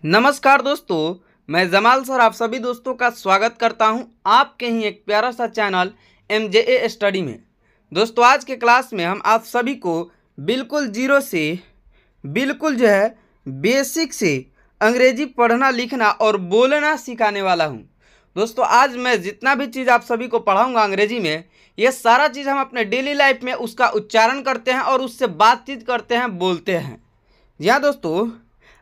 नमस्कार दोस्तों, मैं जमाल सर आप सभी दोस्तों का स्वागत करता हूं आपके ही एक प्यारा सा चैनल MJA स्टडी में। दोस्तों आज के क्लास में हम आप सभी को बिल्कुल जीरो से बिल्कुल बेसिक से अंग्रेजी पढ़ना लिखना और बोलना सिखाने वाला हूं। दोस्तों आज मैं जितना भी चीज़ आप सभी को पढ़ाऊंगा अंग्रेजी में, ये सारा चीज़ हम अपने डेली लाइफ में उसका उच्चारण करते हैं और उससे बातचीत करते हैं, बोलते हैं। यहाँ दोस्तों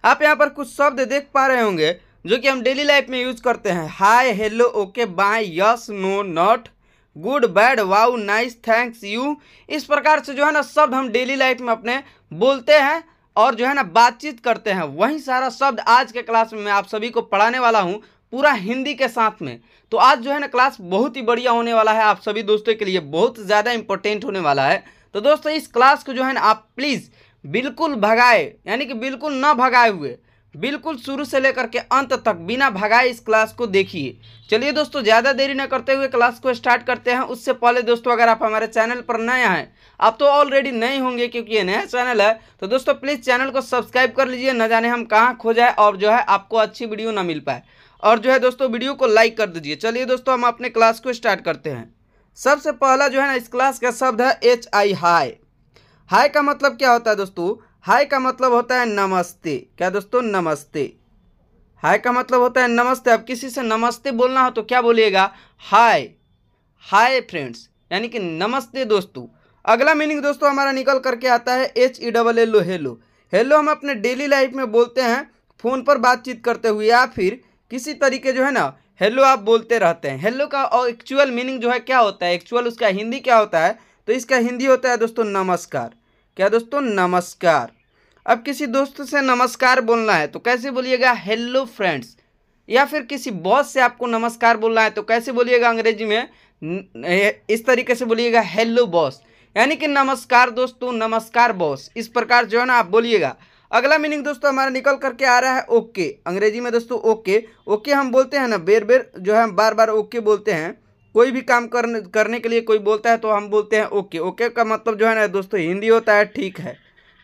आप यहाँ पर कुछ शब्द देख पा रहे होंगे जो कि हम डेली लाइफ में यूज करते हैं। Hi, hello, okay, bye, yes, no, not, good, bad, wow, nice, thanks, you. इस प्रकार से शब्द हम डेली लाइफ में अपने बोलते हैं और बातचीत करते हैं। वही सारा शब्द आज के क्लास में मैं आप सभी को पढ़ाने वाला हूँ, पूरा हिंदी के साथ में। तो आज क्लास बहुत ही बढ़िया होने वाला है, आप सभी दोस्तों के लिए बहुत ज़्यादा इंपॉर्टेंट होने वाला है। तो दोस्तों इस क्लास को आप प्लीज़ बिल्कुल भगाए, यानी कि बिल्कुल ना भगाए हुए, बिल्कुल शुरू से लेकर के अंत तक बिना भगाए इस क्लास को देखिए। चलिए दोस्तों ज़्यादा देरी न करते हुए क्लास को स्टार्ट करते हैं। उससे पहले दोस्तों अगर आप हमारे चैनल पर नए हैं, आप तो ऑलरेडी नए होंगे क्योंकि ये नया चैनल है, तो दोस्तों प्लीज़ चैनल को सब्सक्राइब कर लीजिए, न जाने हम कहाँ खो जाए और आपको अच्छी वीडियो ना मिल पाए। और दोस्तों वीडियो को लाइक कर दीजिए। चलिए दोस्तों हम अपने क्लास को स्टार्ट करते हैं। सबसे पहला इस क्लास का शब्द है HI, हाय। हाय का मतलब क्या होता है दोस्तों? हाय का मतलब होता है नमस्ते। क्या दोस्तों? नमस्ते। हाय का मतलब होता है नमस्ते। अब किसी से नमस्ते बोलना हो तो क्या बोलिएगा? हाय। हाय फ्रेंड्स, यानी कि नमस्ते दोस्तों। अगला मीनिंग दोस्तों हमारा निकल करके आता है HELLO, हेलो। हेलो हम अपने डेली लाइफ में बोलते हैं फ़ोन पर बातचीत करते हुए, या फिर किसी तरीके हेलो आप बोलते रहते हैं। हेलो का और एक्चुअल मीनिंग क्या होता है, एक्चुअल उसका हिंदी क्या होता है? तो इसका हिंदी होता है दोस्तों नमस्कार। क्या दोस्तों? नमस्कार। अब किसी दोस्त से नमस्कार बोलना है तो कैसे बोलिएगा? Hello friends. या फिर किसी बॉस से आपको नमस्कार बोलना है तो कैसे बोलिएगा अंग्रेजी में? इस तरीके से बोलिएगा, हेलो बॉस, यानी कि नमस्कार दोस्तों, नमस्कार बॉस। इस प्रकार आप बोलिएगा। अगला मीनिंग दोस्तों हमारा निकल करके आ रहा है ओके। अंग्रेजी में दोस्तों ओके। ओके हम बोलते हैं ना, बेर बेर हम बार बार ओके बोलते हैं। कोई भी काम करने के लिए कोई बोलता है तो हम बोलते हैं ओके। ओके का मतलब दोस्तों हिंदी होता है ठीक है।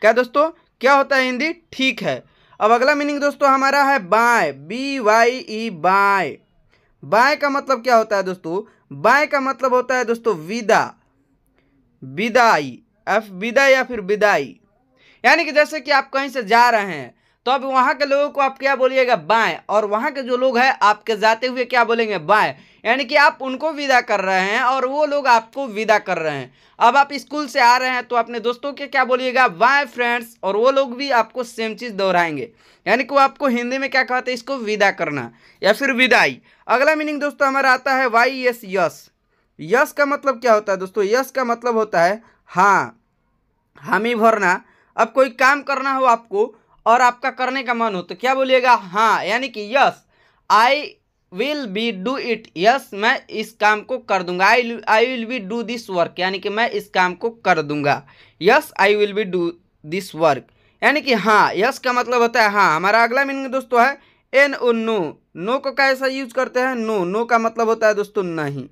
क्या दोस्तों? क्या होता है हिंदी? ठीक है। अब अगला मीनिंग दोस्तों हमारा है बाय, BYE, बाय। बाय का मतलब क्या होता है दोस्तों? बाय का मतलब होता है दोस्तों विदा, विदाई, विदा या फिर विदाई। यानी कि जैसे कि आप कहीं से जा रहे हैं तो अब वहाँ के लोगों को आप क्या बोलिएगा? बाय। और वहाँ के जो लोग हैं आपके जाते हुए क्या बोलेंगे? बाय। यानी कि आप उनको विदा कर रहे हैं और वो लोग आपको विदा कर रहे हैं। अब आप स्कूल से आ रहे हैं तो अपने दोस्तों के क्या बोलिएगा? Bye friends. और वो लोग भी आपको सेम चीज़ दोहराएंगे, यानी कि वो आपको हिंदी में क्या कहते हैं? इसको विदा करना या फिर विदाई। अगला मीनिंग दोस्तों हमारा आता है YES, यस। यस का मतलब क्या होता है दोस्तों? यस का मतलब होता है हाँ, हामी भरना। अब कोई काम करना हो आपको और आपका करने का मन हो तो क्या बोलिएगा? हाँ, यानी कि yes I will be do it. Yes मैं इस काम को कर दूंगा। I will be do this work, यानी कि मैं इस काम को कर दूंगा। Yes I will be do this work, यानी कि हाँ। यस का मतलब होता है हाँ। हमारा अगला मीनिंग दोस्तों है NO, नो। नो को कैसा यूज करते हैं? नो। नो का मतलब होता है दोस्तों नहीं।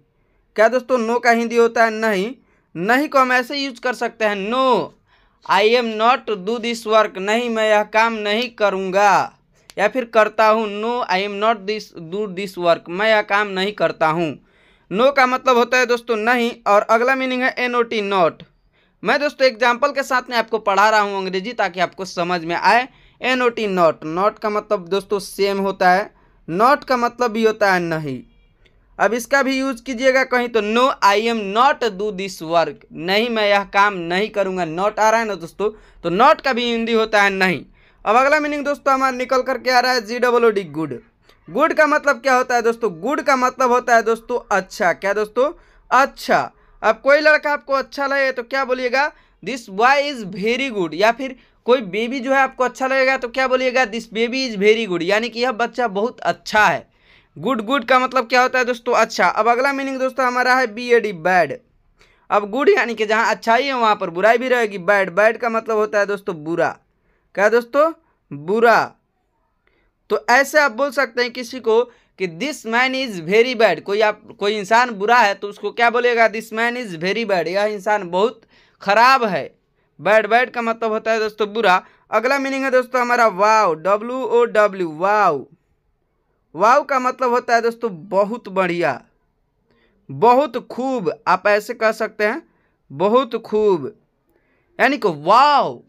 क्या दोस्तों? नो का हिंदी होता है नहीं। नहीं को हम ऐसे यूज कर सकते हैं, no I am not do this work, नहीं मैं यह काम नहीं करूँगा या फिर करता हूँ। No I am not do this work, मैं यह काम नहीं करता हूँ। नो का मतलब होता है दोस्तों नहीं। और अगला मीनिंग है NOT, नॉट। मैं दोस्तों एग्जाम्पल के साथ में आपको पढ़ा रहा हूँ अंग्रेजी ताकि आपको समझ में आए। NOT, not. नॉट का मतलब दोस्तों सेम होता है। नॉट का मतलब भी होता है नहीं। अब इसका भी यूज कीजिएगा कहीं तो no I am not do this work, नहीं मैं यह काम नहीं करूँगा। नॉट आ रहा है ना दोस्तों, तो नॉट का भी हिंदी होता है नहीं। अब अगला मीनिंग दोस्तों हमारा निकल करके आ रहा है GOOD, गुड। गुड का मतलब क्या होता है दोस्तों? गुड का मतलब होता है दोस्तों अच्छा। क्या दोस्तों? अच्छा। अब कोई लड़का आपको अच्छा लगे तो क्या बोलिएगा? This boy is very good. या फिर कोई बेबी आपको अच्छा लगेगा तो क्या बोलिएगा? This baby is very good, यानी कि यह बच्चा बहुत अच्छा है। गुड। गुड का मतलब क्या होता है दोस्तों? अच्छा। अब अगला मीनिंग दोस्तों हमारा है BAD, बैड। अब गुड यानी कि जहाँ अच्छाई है वहाँ पर बुराई भी रहेगी। बैड, बैड का मतलब होता है दोस्तों बुरा। क्या दोस्तों? बुरा। तो ऐसे आप बोल सकते हैं किसी को कि this man is very bad. कोई इंसान बुरा है तो उसको क्या बोलेगा? This man is very bad, यह इंसान बहुत खराब है। बैड, बैड का मतलब होता है दोस्तों बुरा। अगला मीनिंग है दोस्तों हमारा वाव, WOW, वाव। वाव का मतलब होता है दोस्तों बहुत बढ़िया, बहुत खूब, आप ऐसे कह सकते हैं, बहुत खूब, यानी कि वाव,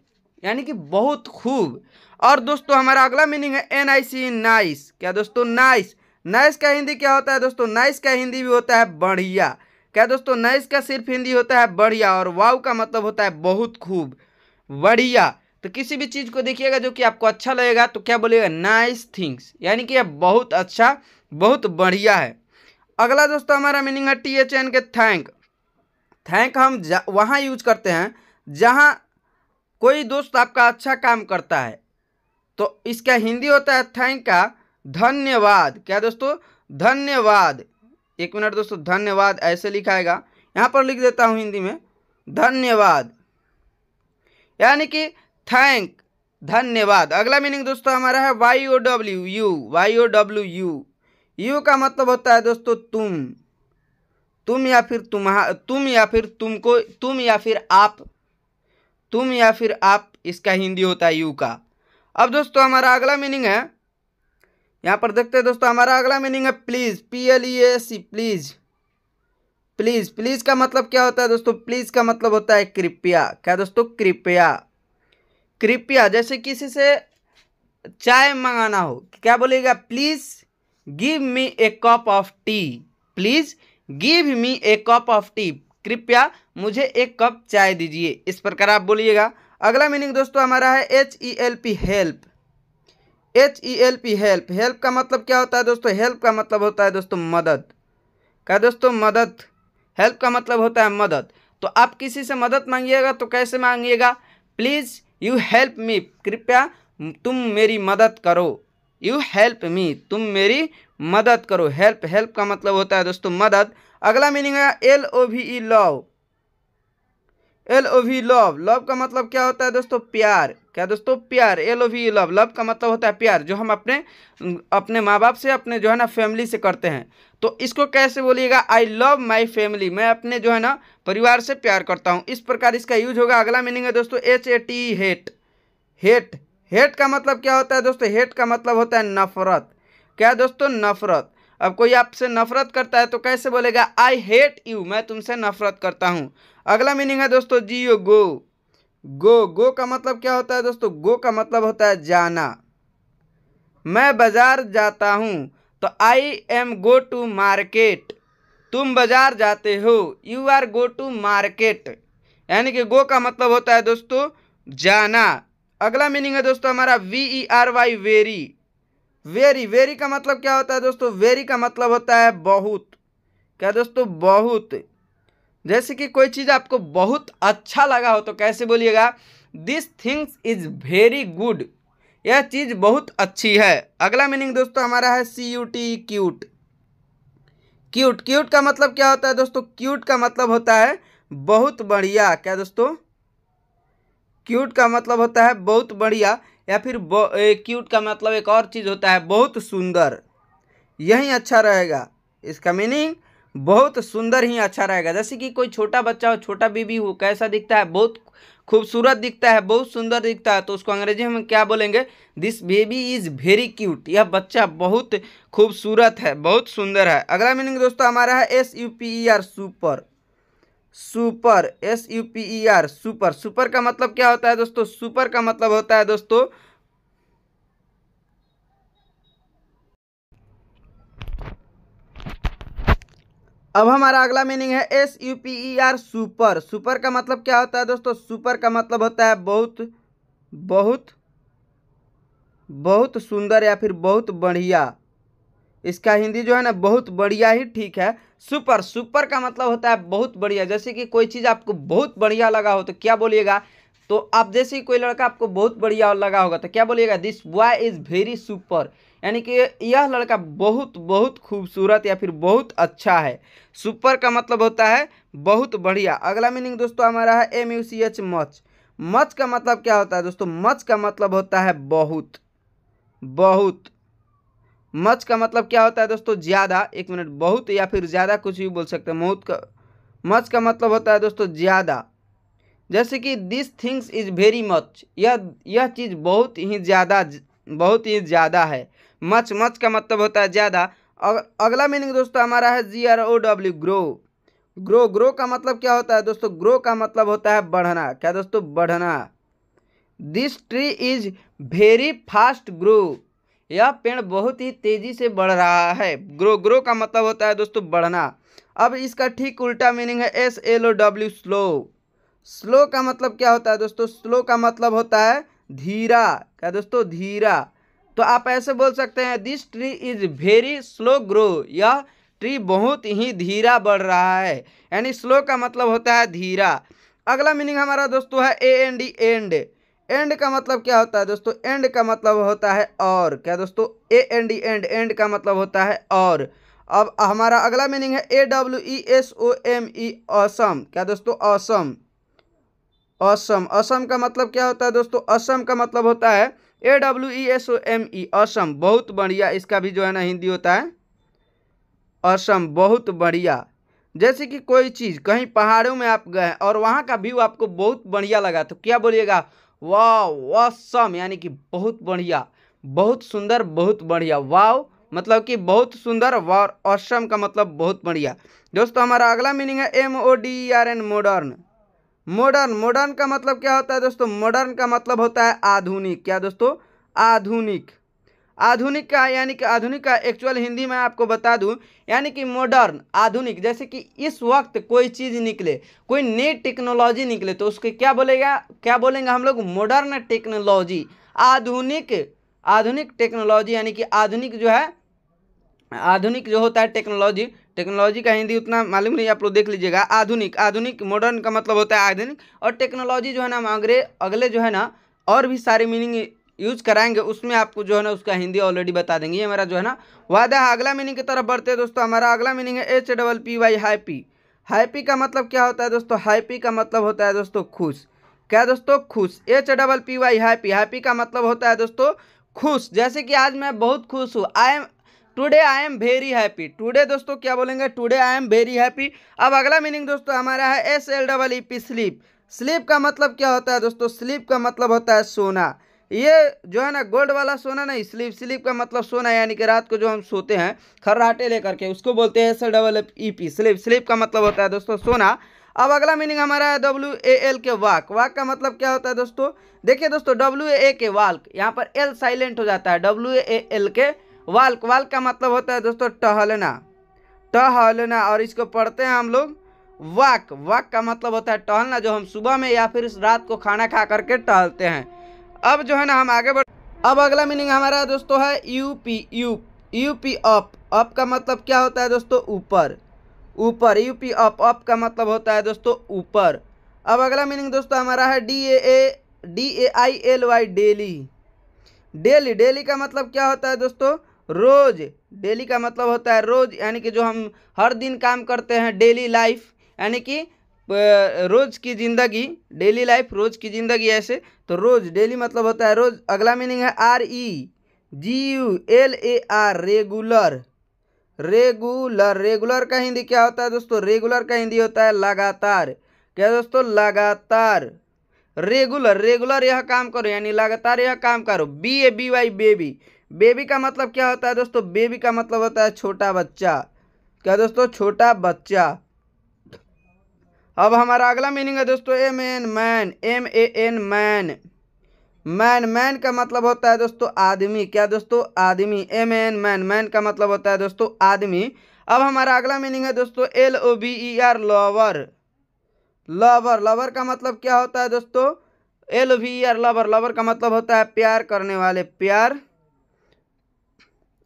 यानी कि बहुत खूब। और दोस्तों हमारा अगला मीनिंग है NIC, नाइस। क्या दोस्तों? नाइस। नाइस का हिंदी क्या होता है दोस्तों? नाइस का हिंदी भी होता है बढ़िया। क्या दोस्तों? नाइस का सिर्फ हिंदी होता है बढ़िया, और वाव का मतलब होता है बहुत खूब, बढ़िया। तो किसी भी चीज को देखिएगा जो कि आपको अच्छा लगेगा तो क्या बोलिएगा? नाइस थिंग्स, यानी कि यह बहुत अच्छा, बहुत बढ़िया है। अगला दोस्तों हमारा मीनिंग है THN के थैंक। थैंक हम वहाँ यूज करते हैं जहाँ कोई दोस्त आपका अच्छा काम करता है, तो इसका हिंदी होता है थैंक का धन्यवाद। क्या दोस्तों? धन्यवाद। एक मिनट दोस्तों, धन्यवाद ऐसे लिखाएगा, यहाँ पर लिख देता हूँ हिंदी में, धन्यवाद, यानी कि थैंक, धन्यवाद। अगला मीनिंग दोस्तों हमारा है YOWU, YOWU। यू का मतलब होता है दोस्तों तुम या फिर तुम या फिर तुमको, तुम या फिर आप, तुम या फिर आप, इसका हिंदी होता है यू का। अब दोस्तों हमारा अगला मीनिंग है, यहाँ पर देखते हैं दोस्तों, हमारा अगला मीनिंग है please, PLEASE, please. Please, please का मतलब क्या होता है दोस्तों? प्लीज का मतलब होता है कृपया। क्या दोस्तों? कृपया, कृपया। जैसे किसी से चाय मंगाना हो, क्या बोलेगा? Please give me A cup of T, please give me A cup of T, कृपया मुझे एक कप चाय दीजिए, इस प्रकार आप बोलिएगा। अगला मीनिंग दोस्तों हमारा है HELP, help. HELP, help. Help का मतलब क्या होता है दोस्तों? हेल्प का मतलब होता है दोस्तों मदद। क्या दोस्तों? मदद। हेल्प का मतलब होता है मदद। तो आप किसी से मदद मांगिएगा तो कैसे मांगिएगा? प्लीज यू हेल्प मी, कृपया तुम मेरी मदद करो। यू हेल्प मी, तुम मेरी मदद करो। हेल्प, हेल्प का मतलब होता है दोस्तों मदद। अगला मीनिंग है LOVE, love. LOVE, love. Love का मतलब क्या होता है दोस्तों? प्यार। क्या दोस्तों? प्यार। LOVE, love. लव का मतलब होता है प्यार, जो हम अपने माँ बाप से, अपने जो है ना फैमिली से करते हैं। तो इसको कैसे बोलिएगा? आई लव माई फैमिली, मैं अपने जो है ना परिवार से प्यार करता हूँ, इस प्रकार इसका यूज होगा। अगला मीनिंग है दोस्तों HATE, हेट। हेट, हेट का मतलब क्या होता है दोस्तों? हेट का मतलब होता है नफरत। क्या दोस्तों? नफरत। अब कोई आपसे नफरत करता है तो कैसे बोलेगा? आई हेट यू, मैं तुमसे नफरत करता हूँ। अगला मीनिंग है दोस्तों GO, गो। गो का मतलब क्या होता है दोस्तों? गो का मतलब होता है जाना। मैं बाजार जाता हूँ, तो I am go to market, तुम बाजार जाते हो, you are go to market, यानी कि गो का मतलब होता है दोस्तों जाना। अगला मीनिंग है दोस्तों हमारा VERY, वेरी। वेरी, वेरी का मतलब क्या होता है दोस्तों? वेरी का मतलब होता है बहुत। क्या दोस्तों? बहुत। जैसे कि कोई चीज़ आपको बहुत अच्छा लगा हो तो कैसे बोलिएगा? This things is very good, यह चीज़ बहुत अच्छी है। अगला मीनिंग दोस्तों हमारा है CUT, क्यूट। क्यूट, क्यूट का मतलब क्या होता है दोस्तों? क्यूट का मतलब होता है बहुत बढ़िया। क्या दोस्तों? क्यूट का मतलब होता है बहुत बढ़िया, या फिर क्यूट का मतलब एक और चीज़ होता है बहुत सुंदर, यही अच्छा रहेगा। इसका मीनिंग बहुत सुंदर ही अच्छा रहेगा। जैसे कि कोई छोटा बच्चा हो, छोटा बेबी हो, कैसा दिखता है? बहुत खूबसूरत दिखता है, बहुत सुंदर दिखता है, तो उसको अंग्रेजी में क्या बोलेंगे? This baby is very cute, यह बच्चा बहुत खूबसूरत है, बहुत सुंदर है। अगला मीनिंग दोस्तों हमारा है SUPER, super. Super, SUPER, super. Super का मतलब क्या होता है दोस्तों? सुपर का मतलब होता है दोस्तों अब हमारा अगला मीनिंग है SUPER, सुपर। सुपर का मतलब क्या होता है दोस्तों? सुपर का मतलब होता है बहुत, बहुत, बहुत सुंदर, या फिर बहुत बढ़िया। इसका हिंदी जो है ना बहुत बढ़िया ही ठीक है। सुपर, सुपर का मतलब होता है बहुत बढ़िया। जैसे कि कोई चीज़ आपको बहुत बढ़िया लगा हो तो क्या बोलिएगा? तो आप जैसे ही कोई लड़का आपको बहुत बढ़िया लगा होगा तो क्या बोलिएगा? This boy is very super, यानी कि यह लड़का बहुत बहुत खूबसूरत या फिर बहुत अच्छा है। सुपर का मतलब होता है बहुत बढ़िया। अगला मीनिंग दोस्तों हमारा है MUCH, मच। मच का मतलब क्या होता है दोस्तों? मच का मतलब होता है बहुत, बहुत। मच का मतलब क्या होता है दोस्तों? ज़्यादा। एक मिनट, बहुत या फिर ज़्यादा कुछ भी बोल सकते हैं। मच का मतलब होता है दोस्तों ज़्यादा। जैसे कि this things is very much, यह चीज़ बहुत ही ज़्यादा है। मच का मतलब होता है ज़्यादा। अगला मीनिंग दोस्तों हमारा है GROW, ग्रो का मतलब क्या होता है दोस्तों? ग्रो का मतलब होता है बढ़ना। क्या दोस्तों? बढ़ना। This tree is very fast grow, यह पेड़ बहुत ही तेजी से बढ़ रहा है। ग्रो का मतलब होता है दोस्तों बढ़ना। अब इसका ठीक उल्टा मीनिंग है SLOW, स्लो का मतलब क्या होता है दोस्तों? स्लो का मतलब होता है धीरा। क्या दोस्तों? धीरा। तो आप ऐसे बोल सकते हैं this tree is very slow grow, यह ट्री बहुत ही धीरा बढ़ रहा है। यानी स्लो का मतलब होता है धीरा। अगला मीनिंग हमारा दोस्तों है AND, एंड का मतलब क्या होता है दोस्तों? एंड का मतलब होता है और। क्या दोस्तों? AND, एंड का मतलब होता है और। अब हमारा अगला मीनिंग है AWESOME, ऑसम। क्या दोस्तों? ऑसम। असम का मतलब क्या होता है दोस्तों? असम का मतलब होता है AWESOME, असम, बहुत बढ़िया। इसका भी जो है ना हिंदी होता है असम, बहुत बढ़िया। जैसे कि कोई चीज़ कहीं पहाड़ों में आप गए और वहाँ का व्यू आपको बहुत बढ़िया लगा तो क्या बोलिएगा? वाह असम, यानी कि बहुत बढ़िया, बहुत सुंदर, बहुत बढ़िया। वाव मतलब कि बहुत सुंदर, और असम का मतलब बहुत बढ़िया। दोस्तों हमारा अगला मीनिंग है MODERN, मॉडर्न। मॉडर्न का मतलब क्या होता है दोस्तों? मॉडर्न का मतलब होता है आधुनिक। क्या दोस्तों? आधुनिक। आधुनिक का यानी कि आधुनिक का एक्चुअल हिंदी में आपको बता दूं, यानी कि मॉडर्न, आधुनिक। जैसे कि इस वक्त कोई चीज़ निकले, कोई नई टेक्नोलॉजी निकले तो उसके क्या बोलेंगे हम लोग? मॉडर्न टेक्नोलॉजी, आधुनिक टेक्नोलॉजी। यानी कि आधुनिक जो है, आधुनिक जो होता है टेक्नोलॉजी का हिंदी उतना मालूम नहीं, आप लोग देख लीजिएगा। आधुनिक मॉडर्न का मतलब होता है आधुनिक, और टेक्नोलॉजी जो है ना हम अगले जो है ना और भी सारे मीनिंग यूज कराएंगे, उसमें आपको जो है ना उसका हिंदी ऑलरेडी बता देंगे। ये मेरा जो है ना वादा है। अगला मीनिंग की तरफ बढ़ते हैं दोस्तों। हमारा अगला मीनिंग है HPPY, हैप्पी। हैप्पी का मतलब क्या होता है दोस्तों? हैप्पी का मतलब होता है दोस्तों खुश। क्या दोस्तों? खुश। HPPY, हैप्पी का मतलब होता है दोस्तों खुश। जैसे कि आज मैं बहुत खुश हूँ, today I am very happy. Today दोस्तों क्या बोलेंगे? Today I am very happy. अब अगला मीनिंग दोस्तों हमारा है SLEEP, स्लीप। स्लीप का मतलब क्या होता है दोस्तों? स्लीप का मतलब होता है सोना। ये जो है ना गोल्ड वाला सोना नहीं, स्लीप का मतलब सोना, यानी कि रात को जो हम सोते हैं खर्राटे लेकर के, उसको बोलते हैं SLEEP, स्लीप का मतलब होता है दोस्तों सोना। अब अगला मीनिंग हमारा है WAL के वाक। वाक का मतलब क्या होता है दोस्तों? देखिए दोस्तों WA के वाल्क, यहाँ पर L साइलेंट हो जाता है। WAL के वाल्क का मतलब होता है दोस्तों टहलना, और इसको पढ़ते हैं हम लोग वाक का मतलब होता है टहलना, जो हम सुबह में या फिर इस रात को खाना खा करके टहलते हैं। अब जो है ना हम आगे बढ़। अब अगला मीनिंग हमारा दोस्तों है यूपी, अप का मतलब क्या होता है दोस्तों? ऊपर। यूपी अप का मतलब होता है दोस्तों ऊपर। अब अगला मीनिंग दोस्तों हमारा है DAILY, डेली का मतलब क्या होता है दोस्तों? रोज। डेली का मतलब होता है रोज, यानी कि जो हम हर दिन काम करते हैं, डेली लाइफ, यानी कि रोज की जिंदगी, डेली लाइफ, रोज की जिंदगी। ऐसे तो रोज, डेली मतलब होता है रोज। अगला मीनिंग है REGULAR, रेगुलर का हिंदी क्या होता है दोस्तों? रेगुलर का हिंदी होता है लगातार। क्या दोस्तों? लगातार। रेगुलर यह काम करो, यानी लगातार यह काम करो। BABY, बेबी का मतलब क्या होता है दोस्तों? बेबी का मतलब होता है छोटा बच्चा। क्या दोस्तों? छोटा बच्चा। अब हमारा अगला मीनिंग है दोस्तों मैन का मतलब होता है दोस्तों आदमी। क्या दोस्तों? आदमी। मैन का मतलब होता है दोस्तों आदमी। अब हमारा अगला मीनिंग है दोस्तों LOVER, लवर का मतलब क्या होता है दोस्तों? LOVER, लवर का मतलब होता है प्यार करने वाले। प्यार,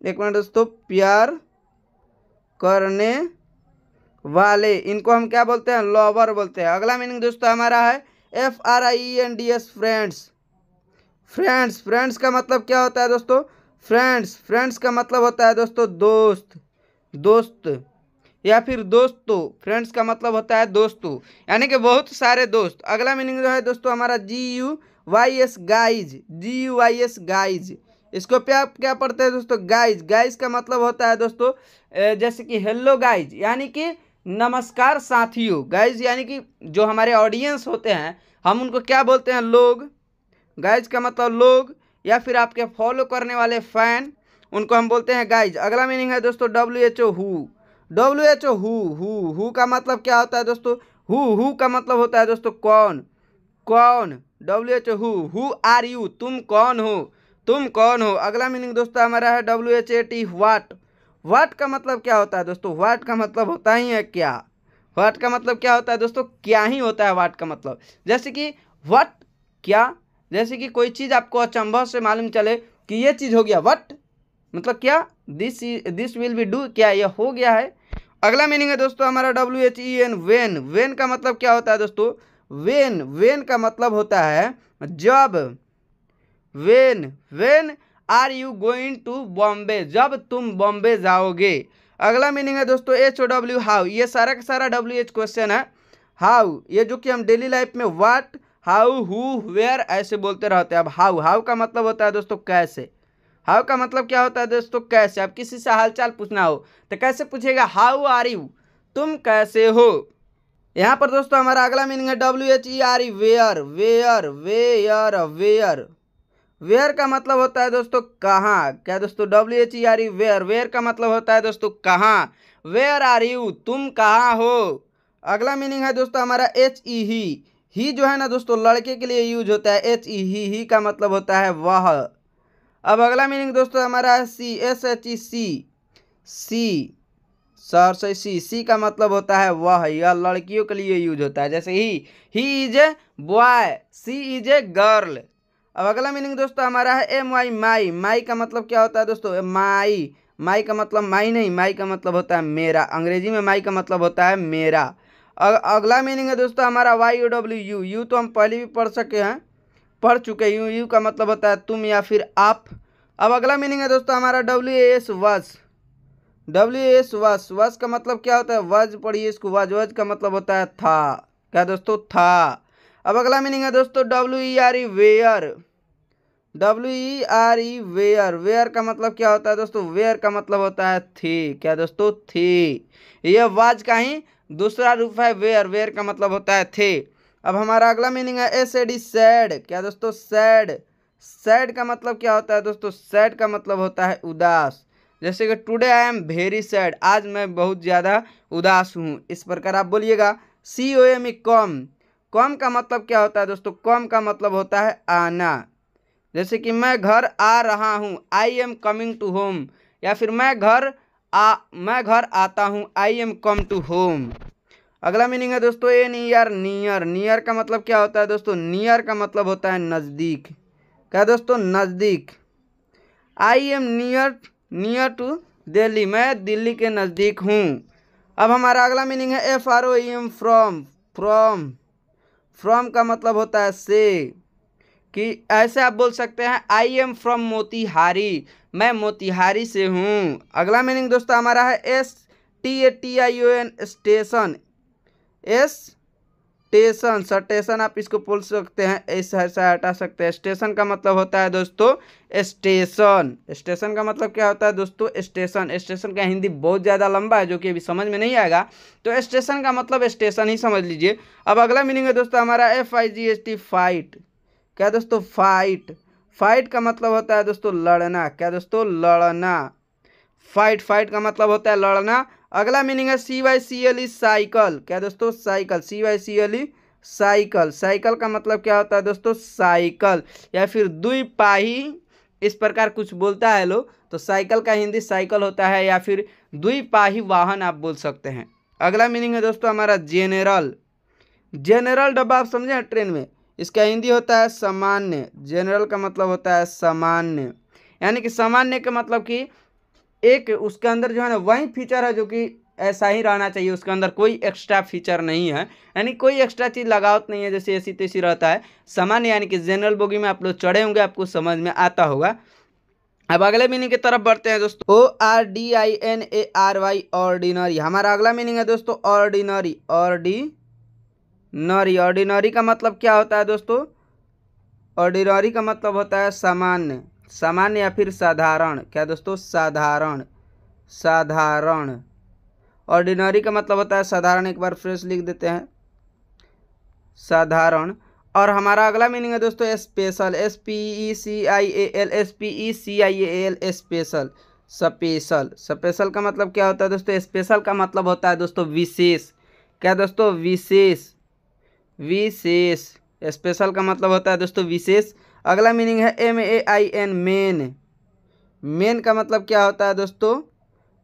एक मिनट दोस्तों, प्यार करने वाले, इनको हम क्या बोलते हैं? लवर बोलते हैं। अगला मीनिंग दोस्तों हमारा है FRIENDS, फ्रेंड्स का मतलब क्या होता है दोस्तों? फ्रेंड्स का मतलब होता है दोस्तों दोस्त या फिर दोस्तों। फ्रेंड्स का मतलब होता है दोस्तों, यानी कि बहुत सारे दोस्त। अगला मीनिंग जो है दोस्तों हमारा GUYS, गाइज। इसको क्या पढ़ते हैं दोस्तों? गाइज का मतलब होता है दोस्तों जैसे कि हेलो गाइज, यानी कि नमस्कार साथियों। गाइज यानी कि जो हमारे ऑडियंस होते हैं, हम उनको क्या बोलते हैं? लोग। गाइज का मतलब लोग, या फिर आपके फॉलो करने वाले फैन, उनको हम बोलते हैं गाइज। अगला मीनिंग है दोस्तों WHO हु। WHO हु का मतलब क्या होता है दोस्तों? हु का मतलब होता है दोस्तों कौन। कौन? WHO हु आर यू, तुम कौन हो, तुम कौन हो। अगला मीनिंग दोस्तों हमारा है WHAT व्हाट। व्हाट का मतलब क्या होता है दोस्तों? व्हाट का मतलब होता ही है क्या। व्हाट का मतलब क्या होता है दोस्तों? क्या ही होता है व्हाट का मतलब। जैसे कि व्हाट, क्या। जैसे कि कोई चीज़ आपको अचंभव से मालूम चले कि ये चीज़ हो गया, व्हाट मतलब क्या, दिस विल बी डू, क्या यह हो गया है। अगला मीनिंग है दोस्तों हमारा WHEN वेन। वेन का मतलब क्या होता है दोस्तों? वेन का मतलब होता है जब। When are you going to Bombay, जब तुम बॉम्बे जाओगे। अगला मीनिंग है दोस्तों HOW हाउ। ये सारा का सारा WH क्वेश्चन है। हाउ, ये जो कि हम डेली लाइफ में व्हाट, हाउ, हु, वेयर ऐसे बोलते रहते हैं। अब हाउ का मतलब होता है दोस्तों कैसे। हाउ का मतलब क्या होता है दोस्तों? कैसे। अब किसी से हालचाल पूछना हो तो कैसे पूछेगा? हाउ आर यू, तुम कैसे हो। यहाँ पर दोस्तों हमारा अगला मीनिंग है WHERE where. Where where where. Where का मतलब होता है दोस्तों कहाँ। क्या दोस्तों? WHERE where. वेयर का मतलब होता है दोस्तों कहाँ। वेयर आर यू, तुम कहाँ हो। अगला मीनिंग है दोस्तों हमारा HE ही जो है ना दोस्तों लड़के के लिए यूज होता है। HE ही का मतलब होता है वह। अब अगला मीनिंग दोस्तों हमारा है SHE सी। सर से सी का मतलब होता है वह। यह लड़कियों के लिए यूज होता है। जैसे he is a boy, she is a girl. अब अगला मीनिंग दोस्तों हमारा है MY माई। माई का मतलब क्या होता है दोस्तों? माई का मतलब माई नहीं, माई का मतलब होता है मेरा। अंग्रेजी में माई का मतलब होता है मेरा। अगला मीनिंग है दोस्तों हमारा YOW यू तो हम पहले भी पढ़ चुके हैं। यू का मतलब होता है तुम या फिर आप। अब अगला मीनिंग है दोस्तों हमारा WAS वस। WAS वस का मतलब क्या होता है? वज पढ़िए इसको, वज का मतलब होता है था। क्या दोस्तों? था। अब अगला मीनिंग है दोस्तों WERE were. WERE were. Where का मतलब क्या होता है दोस्तों? वेयर का मतलब होता है थी। क्या दोस्तों? थी। यह वाज का ही दूसरा रूप है वेयर। वेयर का मतलब होता है थे। अब हमारा अगला मीनिंग है SAD सैड। क्या दोस्तों? सैड। सैड का मतलब क्या होता है दोस्तों? सैड का मतलब होता है उदास। जैसे कि today I am very sad, आज मैं बहुत ज़्यादा उदास हूँ, इस प्रकार आप बोलिएगा। COME कम। कम का मतलब क्या होता है दोस्तों? कम का मतलब होता है आना। जैसे कि मैं घर आ रहा हूँ, I am coming to home. या फिर मैं घर आता हूँ, I am come to home. अगला मीनिंग है दोस्तों NER नियर। नियर का मतलब क्या होता है दोस्तों? नियर का मतलब होता है नज़दीक। क्या दोस्तों? नज़दीक। I am near to Delhi, मैं दिल्ली के नज़दीक हूँ। अब हमारा अगला मीनिंग है FROM फ्रॉम। फ्रॉम का मतलब होता है से। कि ऐसे आप बोल सकते हैं आई एम फ्रॉम मोतिहारी, मैं मोतिहारी से हूँ। अगला मीनिंग दोस्तों हमारा है STATION स्टेशन। स्टेशन, स्टेशन आप इसको बोल सकते हैं, ऐसा हटा सकते हैं। स्टेशन का मतलब होता है दोस्तों स्टेशन। स्टेशन का मतलब क्या होता है दोस्तों? स्टेशन। स्टेशन का हिंदी बहुत ज़्यादा लंबा है जो कि अभी समझ में नहीं आएगा, तो स्टेशन का मतलब स्टेशन ही समझ लीजिए। अब अगला मीनिंग है दोस्तों हमारा FIGHT फाइट। क्या दोस्तों? फाइट। फाइट का मतलब होता है दोस्तों लड़ना। क्या दोस्तों? लड़ना। फाइट का मतलब होता है लड़ना। अगला मीनिंग है CYCLE साइकिल। क्या दोस्तों? साइकिल। CYCLE cycle. साइकिल का मतलब क्या होता है दोस्तों? साइकिल या फिर द्विपाही, इस प्रकार कुछ बोलता है लोग, तो साइकिल का हिंदी साइकिल होता है, या फिर द्विपाही वाहन आप बोल सकते हैं। अगला मीनिंग है दोस्तों हमारा जेनरल। जेनरल डब्बा आप समझे ट्रेन में, इसका हिंदी होता है सामान्य। जनरल का मतलब होता है सामान्य, यानी कि सामान्य का मतलब कि एक उसके अंदर जो है ना वही फीचर है जो कि ऐसा ही रहना चाहिए, उसके अंदर कोई एक्स्ट्रा फीचर नहीं है, यानी कोई एक्स्ट्रा चीज़ लगावट नहीं है, जैसे ऐसी तैसी रहता है। सामान्य यानी कि जनरल बोगी में आप लोग चढ़े होंगे, आपको समझ में आता होगा। अब अगले मीनिंग की तरफ बढ़ते हैं दोस्तों। ORDINARY ordinary. हमारा अगला मीनिंग है दोस्तों ऑर्डिनरी। ऑर्डिनरी का मतलब क्या होता है दोस्तों? ऑर्डिनरी का मतलब होता है सामान्य। सामान्य या फिर साधारण। क्या दोस्तों? साधारण। ऑर्डिनरी का मतलब होता है साधारण। एक बार फ्रेश लिख देते हैं, साधारण। और हमारा अगला मीनिंग है दोस्तों special, SPECIAL, SPECIAL, special. Special, special का मतलब क्या होता है दोस्तों? स्पेशल का मतलब होता है दोस्तों विशेष। क्या दोस्तों? विशेष, विशेष। स्पेशल का मतलब होता है दोस्तों विशेष। अगला मीनिंग है MAIN, मेन। मेन का मतलब क्या होता है दोस्तों?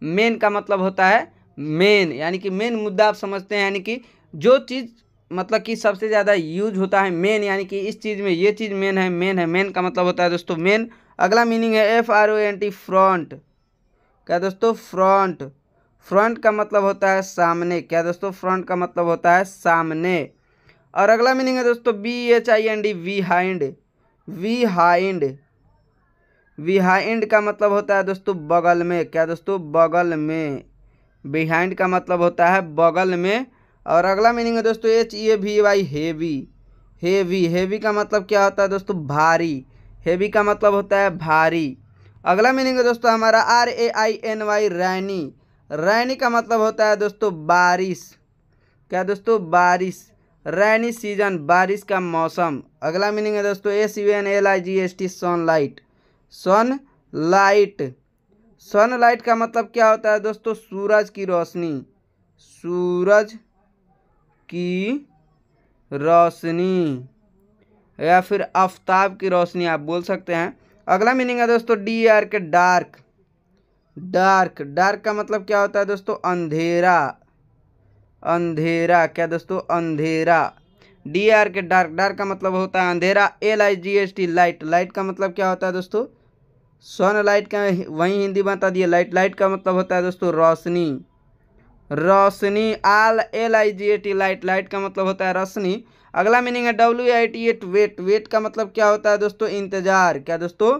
मेन का मतलब होता है मेन, यानी कि मेन मुद्दा आप समझते हैं, यानी कि जो चीज़ मतलब कि सबसे ज़्यादा यूज होता है मेन, यानी कि इस चीज़ में ये चीज़ मेन है, मेन है, मेन का मतलब होता है दोस्तों मेन। अगला मीनिंग है FRONT, फ्रंट। क्या दोस्तों? फ्रंट। फ्रंट का मतलब होता है सामने। क्या दोस्तों? फ्रंट का मतलब होता है सामने। और अगला मीनिंग है दोस्तों BHIND, बिहाइंड। बिहाइंड, बिहाइंड का मतलब होता है दोस्तों बगल में। क्या दोस्तों? बगल में। बिहाइंड का मतलब होता है बगल में। और अगला मीनिंग है दोस्तों HEAVY, हेवी। हेवी, हेवी का मतलब क्या होता है दोस्तों? भारी। हेवी का मतलब होता है भारी। अगला मीनिंग है दोस्तों हमारा RAINY, रैनी। रैनी का मतलब होता है दोस्तों बारिश। क्या दोस्तों? बारिश। रैनी सीजन, बारिश का मौसम। अगला मीनिंग है दोस्तों SUNLIGHT, सनलाइट। सनलाइट, सनलाइट का मतलब क्या होता है दोस्तों? सूरज की रोशनी। सूरज की रोशनी, या फिर आफताब की रोशनी आप बोल सकते हैं। अगला मीनिंग है दोस्तों DARK, डार्क। डार्क, डार्क का मतलब क्या होता है दोस्तों? अंधेरा। अंधेरा। क्या दोस्तों? अंधेरा। DARK, dark. डार्क का मतलब होता है अंधेरा। LIGHT, light. लाइट का मतलब क्या होता है दोस्तों? सनलाइट का वही हिंदी बता दिए, लाइट। लाइट का मतलब होता है दोस्तों रोशनी। रोशनी। LIGHT, light. लाइट का मतलब होता है रोशनी। अगला मीनिंग है WAIT, वेट। वेट का मतलब क्या होता है दोस्तों? इंतजार। क्या दोस्तों?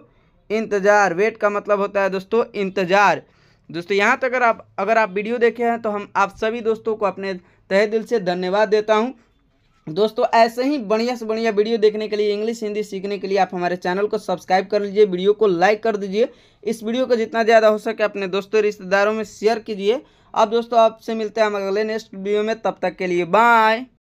इंतजार। वेट का मतलब होता है दोस्तों इंतजार। दोस्तों यहाँ तक अगर आप वीडियो देखे हैं तो हम आप सभी दोस्तों को अपने तहे दिल से धन्यवाद देता हूँ। दोस्तों ऐसे ही बढ़िया से बढ़िया वीडियो देखने के लिए, इंग्लिश हिंदी सीखने के लिए आप हमारे चैनल को सब्सक्राइब कर लीजिए, वीडियो को लाइक कर दीजिए। इस वीडियो को जितना ज़्यादा हो सके अपने दोस्तों रिश्तेदारों में शेयर कीजिए। अब दोस्तों आपसे मिलते हैं हम अगले नेक्स्ट वीडियो में, तब तक के लिए बाय।